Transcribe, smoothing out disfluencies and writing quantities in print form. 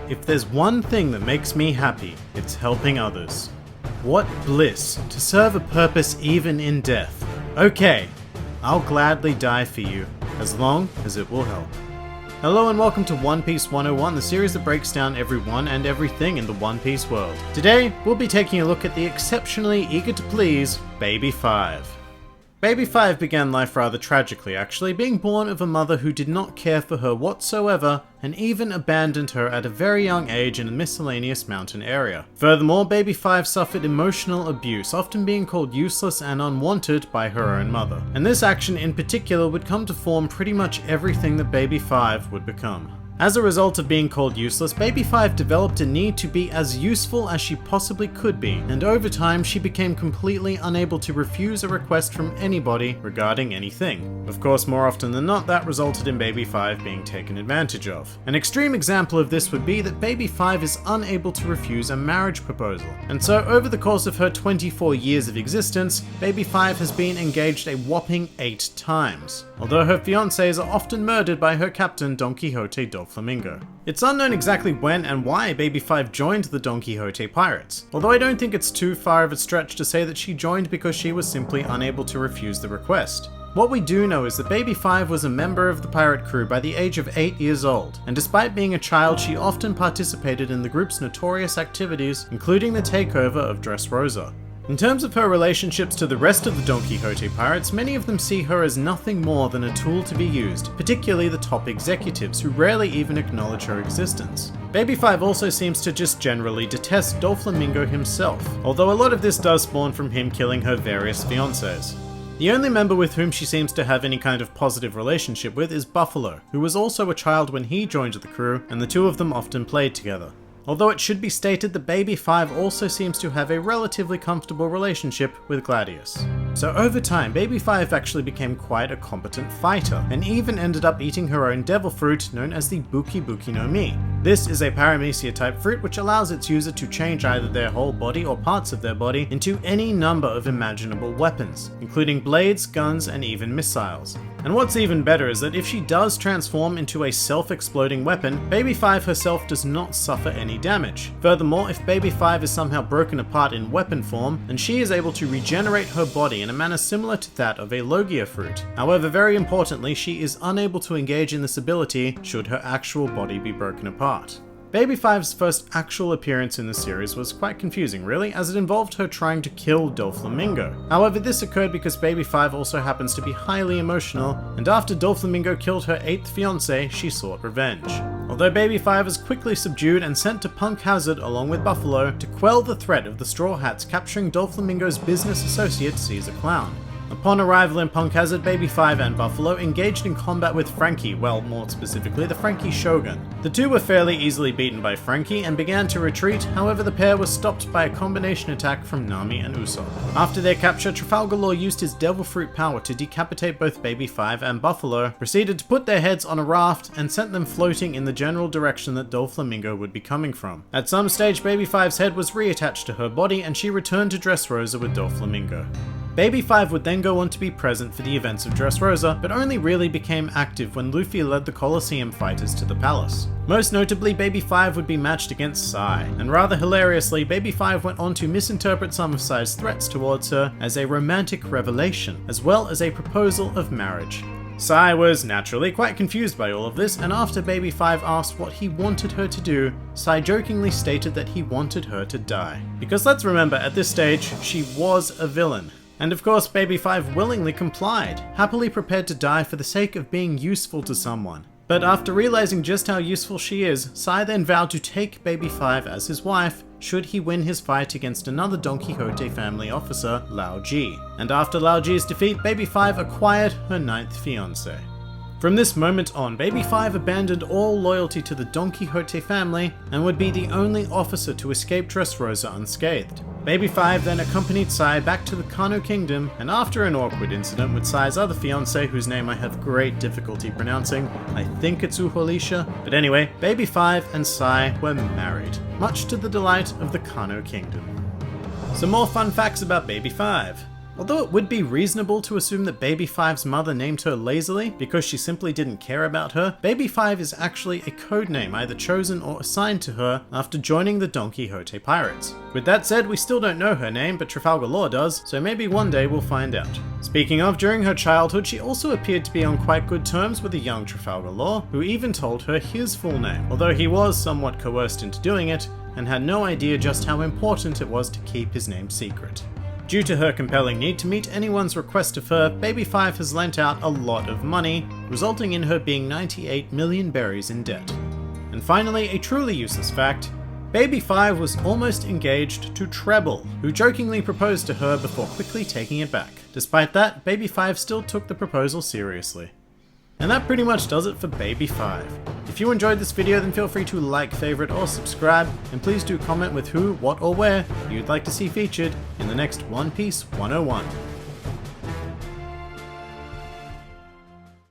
if there's one thing that makes me happy, it's helping others. What bliss to serve a purpose even in death. Okay, I'll gladly die for you, as long as it will help. Hello and welcome to One Piece 101, the series that breaks down everyone and everything in the One Piece world. Today, we'll be taking a look at the exceptionally eager to please Baby 5. Baby 5 began life rather tragically actually, being born of a mother who did not care for her whatsoever and even abandoned her at a very young age in a miscellaneous mountain area. Furthermore, Baby 5 suffered emotional abuse, often being called useless and unwanted by her own mother. And this action in particular would come to form pretty much everything that Baby 5 would become. As a result of being called useless, Baby 5 developed a need to be as useful as she possibly could be, and over time she became completely unable to refuse a request from anybody regarding anything. Of course, more often than not, that resulted in Baby 5 being taken advantage of. An extreme example of this would be that Baby 5 is unable to refuse a marriage proposal. And so, over the course of her 24 years of existence, Baby 5 has been engaged a whopping 8 times, although her fiancés are often murdered by her captain Don Quixote Doflamingo. It's unknown exactly when and why Baby 5 joined the Don Quixote Pirates, although I don't think it's too far of a stretch to say that she joined because she was simply unable to refuse the request. What we do know is that Baby 5 was a member of the pirate crew by the age of 8 years old, and despite being a child, she often participated in the group's notorious activities, including the takeover of Dressrosa. In terms of her relationships to the rest of the Don Quixote pirates, many of them see her as nothing more than a tool to be used, particularly the top executives, who rarely even acknowledge her existence. Baby 5 also seems to just generally detest Doflamingo himself, although a lot of this does spawn from him killing her various fiancés. The only member with whom she seems to have any kind of positive relationship with is Buffalo, who was also a child when he joined the crew, and the two of them often played together. Although it should be stated that Baby 5 also seems to have a relatively comfortable relationship with Gladius. So over time, Baby 5 actually became quite a competent fighter, and even ended up eating her own devil fruit known as the Buki Buki no Mi. This is a paramecia type fruit which allows its user to change either their whole body or parts of their body into any number of imaginable weapons, including blades, guns, and even missiles. And what's even better is that if she does transform into a self-exploding weapon, Baby 5 herself does not suffer any damage. Furthermore, if Baby 5 is somehow broken apart in weapon form, then she is able to regenerate her body in a manner similar to that of a Logia fruit. However, very importantly, she is unable to engage in this ability should her actual body be broken apart. Baby 5's first actual appearance in the series was quite confusing really, as it involved her trying to kill Doflamingo. However, this occurred because Baby 5 also happens to be highly emotional, and after Doflamingo killed her 8th fiancé, she sought revenge. Although Baby 5 was quickly subdued and sent to Punk Hazard along with Buffalo to quell the threat of the Straw Hats capturing Doflamingo's business associate Caesar Clown. Upon arrival in Punk Hazard, Baby 5 and Buffalo engaged in combat with Franky, well, more specifically, the Franky Shogun. The two were fairly easily beaten by Franky and began to retreat, however the pair was stopped by a combination attack from Nami and Usopp. After their capture, Trafalgar Law used his Devil Fruit power to decapitate both Baby 5 and Buffalo, proceeded to put their heads on a raft, and sent them floating in the general direction that Doflamingo would be coming from. At some stage, Baby 5's head was reattached to her body, and she returned to Dressrosa with Doflamingo. Baby 5 would then go on to be present for the events of Dressrosa, but only really became active when Luffy led the Colosseum fighters to the palace. Most notably, Baby 5 would be matched against Sai, and rather hilariously, Baby 5 went on to misinterpret some of Sai's threats towards her as a romantic revelation, as well as a proposal of marriage. Sai was naturally quite confused by all of this, and after Baby 5 asked what he wanted her to do, Sai jokingly stated that he wanted her to die. Because let's remember, at this stage, she was a villain. And of course, Baby 5 willingly complied, happily prepared to die for the sake of being useful to someone. But after realizing just how useful she is, Sai then vowed to take Baby 5 as his wife, should he win his fight against another Don Quixote family officer, Lao Ji. And after Lao Ji's defeat, Baby 5 acquired her 9th fiancé. From this moment on, Baby 5 abandoned all loyalty to the Don Quixote family and would be the only officer to escape Dressrosa unscathed. Baby 5 then accompanied Sai back to the Kano Kingdom, and after an awkward incident with Sai's other fiancé, whose name I have great difficulty pronouncing, I think it's Uholisha, but anyway, Baby 5 and Sai were married, much to the delight of the Kano Kingdom. Some more fun facts about Baby 5. Although it would be reasonable to assume that Baby Five's mother named her lazily because she simply didn't care about her, Baby Five is actually a codename either chosen or assigned to her after joining the Don Quixote pirates. With that said, we still don't know her name, but Trafalgar Law does, so maybe one day we'll find out. Speaking of, during her childhood, she also appeared to be on quite good terms with a young Trafalgar Law, who even told her his full name, although he was somewhat coerced into doing it, and had no idea just how important it was to keep his name secret. Due to her compelling need to meet anyone's request of her, Baby Five has lent out a lot of money, resulting in her being 98 million berries in debt. And finally, a truly useless fact, Baby Five was almost engaged to Treble, who jokingly proposed to her before quickly taking it back. Despite that, Baby Five still took the proposal seriously. And that pretty much does it for Baby Five. If you enjoyed this video, then feel free to like, favorite, or subscribe, and please do comment with who, what, or where you'd like to see featured in the next One Piece 101.